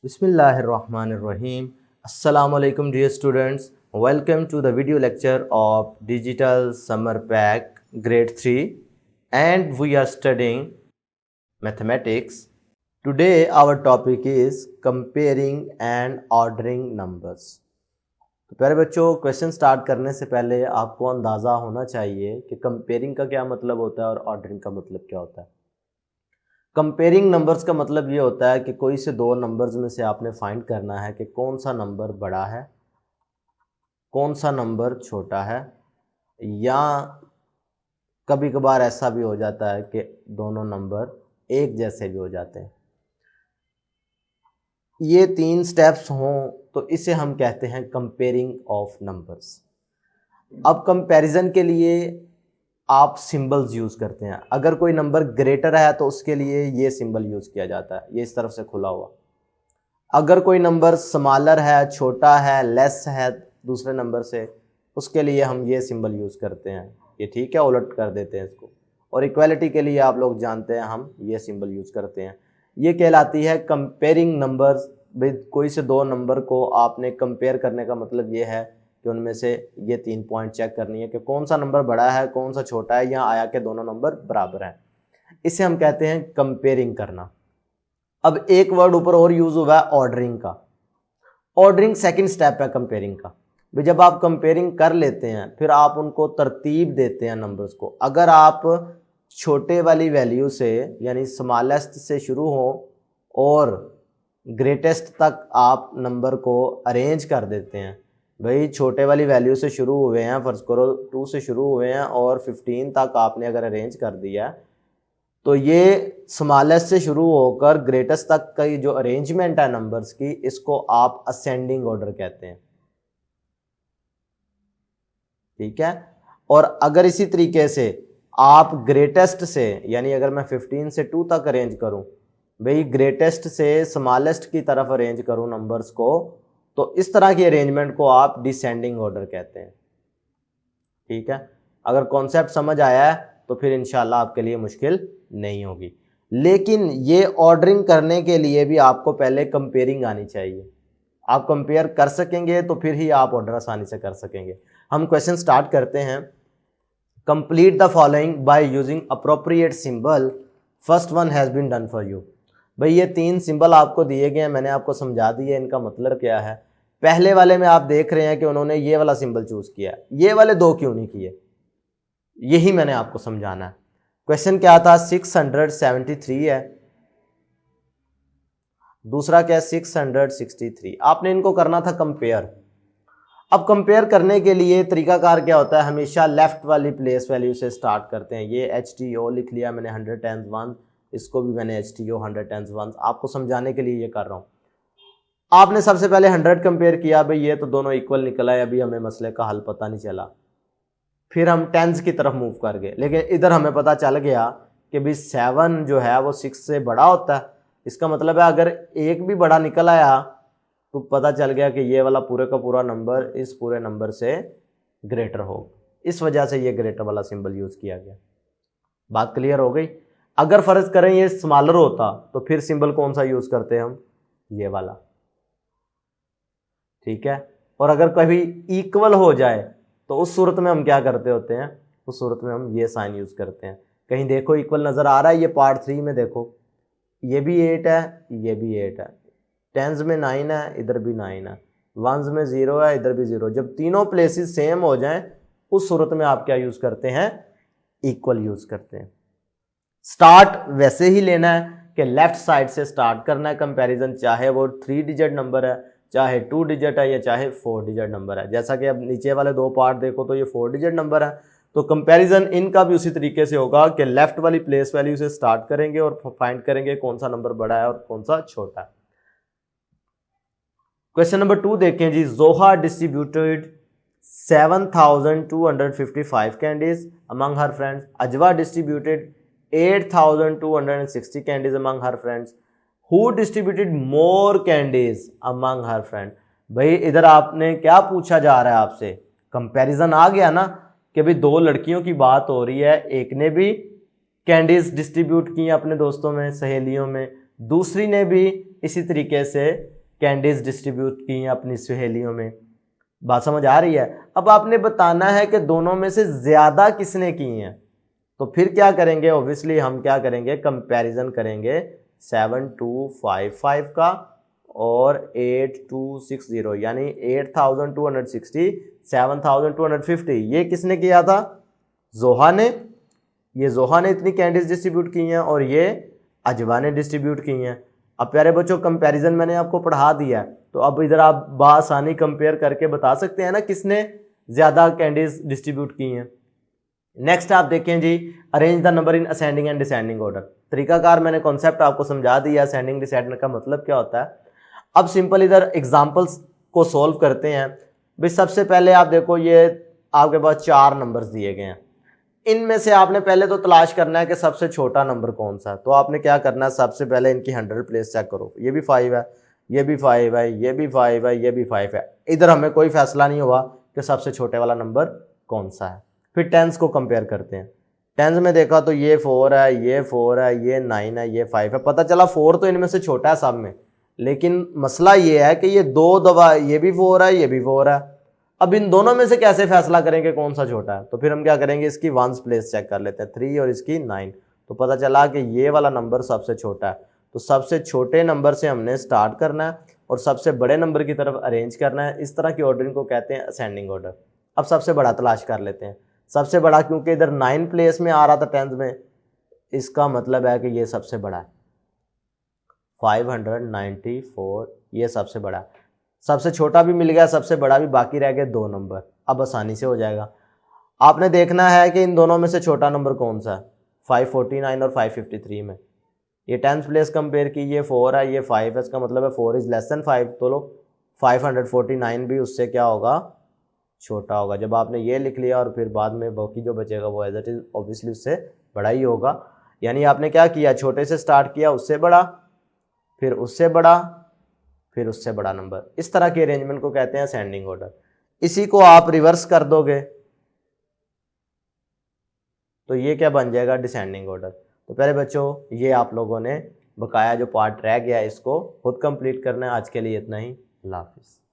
Bismillahirrahmanirrahim. Assalamu alaikum dear students. Welcome to the video lecture of Digital Summer Pack Grade 3 and we are studying mathematics. Today our topic is comparing and ordering numbers. तो प्यारे बच्चों, question start करने से पहले आपको अंदाज़ा होना चाहिए कि कंपेयरिंग का क्या मतलब होता है और ऑर्डरिंग का मतलब क्या होता है। कंपेयरिंग नंबर्स का मतलब ये होता है कि कोई से दो नंबर्स में से आपने फाइंड करना है कि कौन सा नंबर बड़ा है, कौन सा नंबर छोटा है, या कभी कभार ऐसा भी हो जाता है कि दोनों नंबर एक जैसे भी हो जाते हैं। ये तीन स्टेप्स हों तो इसे हम कहते हैं कंपेयरिंग ऑफ नंबर्स। अब कंपैरिजन के लिए आप सिंबल्स यूज़ करते हैं। अगर कोई नंबर ग्रेटर है तो उसके लिए ये सिंबल यूज़ किया जाता है, ये इस तरफ से खुला हुआ। अगर कोई नंबर स्मॉलर है, छोटा है, लेस है दूसरे नंबर से, उसके लिए हम ये सिंबल यूज़ करते हैं। ये ठीक है, उलट कर देते हैं इसको। और इक्वालिटी के लिए आप लोग जानते हैं हम ये सिंबल यूज़ करते हैं। ये कहलाती है कंपेयरिंग नंबर्स। भाई कोई से दो नंबर को आपने कंपेयर करने का मतलब ये है कि उनमें से ये 3 पॉइंट चेक करनी है कि कौन सा नंबर बड़ा है, कौन सा छोटा है, या आया कि दोनों नंबर बराबर हैं। इसे हम कहते हैं कंपेयरिंग करना। अब एक वर्ड ऊपर और यूज हुआ है, ऑर्डरिंग का। ऑर्डरिंग सेकंड स्टेप है कंपेयरिंग का। भाई जब आप कंपेयरिंग कर लेते हैं फिर आप उनको तरतीब देते हैं नंबर्स को। अगर आप छोटे वाली वैल्यू से यानी स्मॉलेस्ट से शुरू हो और ग्रेटेस्ट तक आप नंबर को अरेंज कर देते हैं। भाई छोटे वाली वैल्यू से शुरू हुए हैं, फर्ज करो 2 से शुरू हुए हैं और 15 तक आपने अगर अरेंज कर दिया तो ये स्मॉलेस्ट से शुरू होकर ग्रेटेस्ट तक का जो अरेंजमेंट है नंबर्स की, इसको आप असेंडिंग ऑर्डर कहते हैं। ठीक है। और अगर इसी तरीके से आप ग्रेटेस्ट से यानी अगर मैं 15 से 2 तक अरेंज करूं, भाई ग्रेटेस्ट से स्मॉलेस्ट की तरफ अरेंज करूं नंबर्स को, तो इस तरह की अरेंजमेंट को आप डिसेंडिंग ऑर्डर कहते हैं। ठीक है। अगर कॉन्सेप्ट समझ आया है तो फिर इंशाल्लाह आपके लिए मुश्किल नहीं होगी। लेकिन ये ऑर्डरिंग करने के लिए भी आपको पहले कंपेयरिंग आनी चाहिए। आप कंपेयर कर सकेंगे तो फिर ही आप ऑर्डर आसानी से कर सकेंगे। हम क्वेश्चन स्टार्ट करते हैं। Complete the following by using appropriate symbol. First one has been done for you. भाई ये 3 सिंबल आपको दिए गए हैं, मैंने आपको समझा दिया इनका मतलब क्या है। पहले वाले में आप देख रहे हैं कि उन्होंने ये वाला सिंबल चूज किया, ये वाले 2 क्यों नहीं किए, यही मैंने आपको समझाना है। क्वेश्चन क्या था, 673 है, दूसरा क्या है 663। आपने इनको करना था कंपेयर। अब कंपेयर करने के लिए तरीकाकार क्या होता है, हमेशा लेफ्ट वाली प्लेस वैल्यू से स्टार्ट करते हैं। ये HTO लिख लिया मैंने 100 टाइम्स 1, इसको भी मैंने HTO 100 टाइम्स 1, आपको समझाने के लिए ये कर रहा हूं। आपने सबसे पहले 100 कंपेयर किया, भाई ये तो दोनों इक्वल निकला है, अभी हमें मसले का हल पता नहीं चला। फिर हम टेंस की तरफ मूव कर गए, लेकिन इधर हमें पता चल गया कि भाई 7 जो है वो 6 से बड़ा होता है। इसका मतलब है अगर एक भी बड़ा निकल आया तो पता चल गया कि ये वाला पूरे का पूरा नंबर इस पूरे नंबर से ग्रेटर हो। इस वजह से ये ग्रेटर वाला सिंबल यूज किया गया। बात क्लियर हो गई। अगर फर्ज करें ये स्मॉलर होता तो फिर सिंबल कौन सा यूज करते हम, ये वाला। ठीक है। और अगर कभी इक्वल हो जाए तो उस सूरत में हम क्या करते होते हैं, उस सूरत में हम ये साइन यूज करते हैं। कहीं देखो इक्वल नजर आ रहा है, ये पार्ट 3 में देखो ये भी 8 है, ये भी 8 है, टेंस में 9 है, इधर भी 9 है, वंस में 0 है, इधर भी 0। जब तीनों प्लेसेस सेम हो जाएं उस सूरत में आप क्या यूज करते हैं, इक्वल यूज करते हैं। स्टार्ट वैसे ही लेना है कि लेफ्ट साइड से स्टार्ट करना है कंपैरिजन, चाहे वो 3 डिजिट नंबर है, चाहे 2 डिजिट है, या चाहे 4 डिजिट नंबर है। जैसा कि अब नीचे वाले 2 पार्ट देखो तो ये 4 डिजिट नंबर है, तो कंपैरिजन इनका भी उसी तरीके से होगा कि लेफ्ट वाली प्लेस वैल्यू से स्टार्ट करेंगे और फाइंड करेंगे कौन सा नंबर बड़ा है और कौन सा छोटा है। क्वेश्चन नंबर 2 देखें जी। जोहा distributed 7255 candies among her friends. Ajwa distributed 8260 candies among her friends. Who distributed more candies among her friend. भाई इधर आपने क्या पूछा जा रहा है आपसे, कंपैरिजन आ गया ना कि भाई 2 लड़कियों की बात हो रही है, एक ने भी कैंडीज डिस्ट्रीब्यूट की अपने दोस्तों में, सहेलियों में, दूसरी ने भी इसी तरीके से कैंडीज डिस्ट्रीब्यूट की हैं अपनी सहेलियों में। बात समझ आ रही है? अब आपने बताना है कि दोनों में से ज़्यादा किसने की हैं, तो फिर क्या करेंगे, ऑब्वियसली हम क्या करेंगे, कंपैरिजन करेंगे 7255 का और 8260, यानी 8260 7250। ये किसने किया था? जोहा ने। ये जोहा ने इतनी कैंडीज डिस्ट्रीब्यूट की हैं और ये अजवा ने डिस्ट्रीब्यूट की हैं। अब प्यारे बच्चों कंपैरिजन मैंने आपको पढ़ा दिया है, तो अब इधर आप बासानी कंपेयर करके बता सकते हैं ना किसने ज़्यादा कैंडीज डिस्ट्रीब्यूट की हैं। नेक्स्ट आप देखें जी, arrange the number in ascending and descending order. तरीकाकार मैंने कॉन्सेप्ट आपको समझा दिया, असेंडिंग डिसेंडिंग का मतलब क्या होता है। अब सिंपल इधर एग्जांपल्स को सॉल्व करते हैं। भाई सबसे पहले आप देखो, ये आपके पास 4 नंबर्स दिए गए हैं, इनमें से आपने पहले तो तलाश करना है कि सबसे छोटा नंबर कौन सा है। तो आपने क्या करना है, सबसे पहले इनकी 100 प्लेस चेक करो। ये भी 5 है, ये भी 5 है, ये भी 5 है, ये भी 5 है। इधर हमें कोई फैसला नहीं हुआ कि सबसे छोटे वाला नंबर कौन सा है। फिर टेंस को कंपेयर करते हैं। टेंस में देखा तो ये 4 है, ये 4 है, ये 9 है, ये 5 है। पता चला 4 तो इनमें से छोटा है सब में, लेकिन मसला ये है कि ये 2 दफा ये भी 4 है, ये भी 4 है। अब इन दोनों में से कैसे फैसला करेंगे कौन सा छोटा है? तो फिर हम क्या करेंगे, इसकी वंस प्लेस चेक कर लेते हैं, 3 और इसकी 9। तो पता चला कि ये वाला नंबर सबसे छोटा है। तो सबसे छोटे नंबर से हमने स्टार्ट करना है और सबसे बड़े नंबर की तरफ अरेंज करना है। इस तरह की ऑर्डरिंग को कहते हैं असेंडिंग ऑर्डर। अब सबसे बड़ा तलाश कर लेते हैं। सबसे बड़ा क्योंकि इधर 9 प्लेस में आ रहा था 10th में, इसका मतलब है कि ये सबसे बड़ा है, 594, ये सबसे बड़ा है। सबसे छोटा भी मिल गया, सबसे बड़ा भी, बाकी रह गए 2 नंबर। अब आसानी से हो जाएगा। आपने देखना है कि इन दोनों में से छोटा नंबर कौन सा है, 549 और 553 में। ये 10th प्लेस कंपेयर की, ये 4 है, ये 5 है, इसका मतलब है 4 इज लेस देन 5। तो लो 549 भी उससे क्या होगा, छोटा होगा। जब आपने ये लिख लिया और फिर बाद में बाकी जो बचेगा वो एज इट इज ऑब्वियसली उससे बड़ा ही होगा। यानी आपने क्या किया, छोटे से स्टार्ट किया, उससे बड़ा, फिर उससे बड़ा, फिर उससे बड़ा नंबर। इस तरह के अरेंजमेंट को कहते हैं असेंडिंग ऑर्डर। इसी को आप रिवर्स कर दोगे तो ये क्या बन जाएगा, डिसेंडिंग ऑर्डर। तो पहले बच्चों ये आप लोगों ने बकाया जो पार्ट रह गया इसको खुद कंप्लीट करना है। आज के लिए इतना ही, अल्लाह हाफिज़।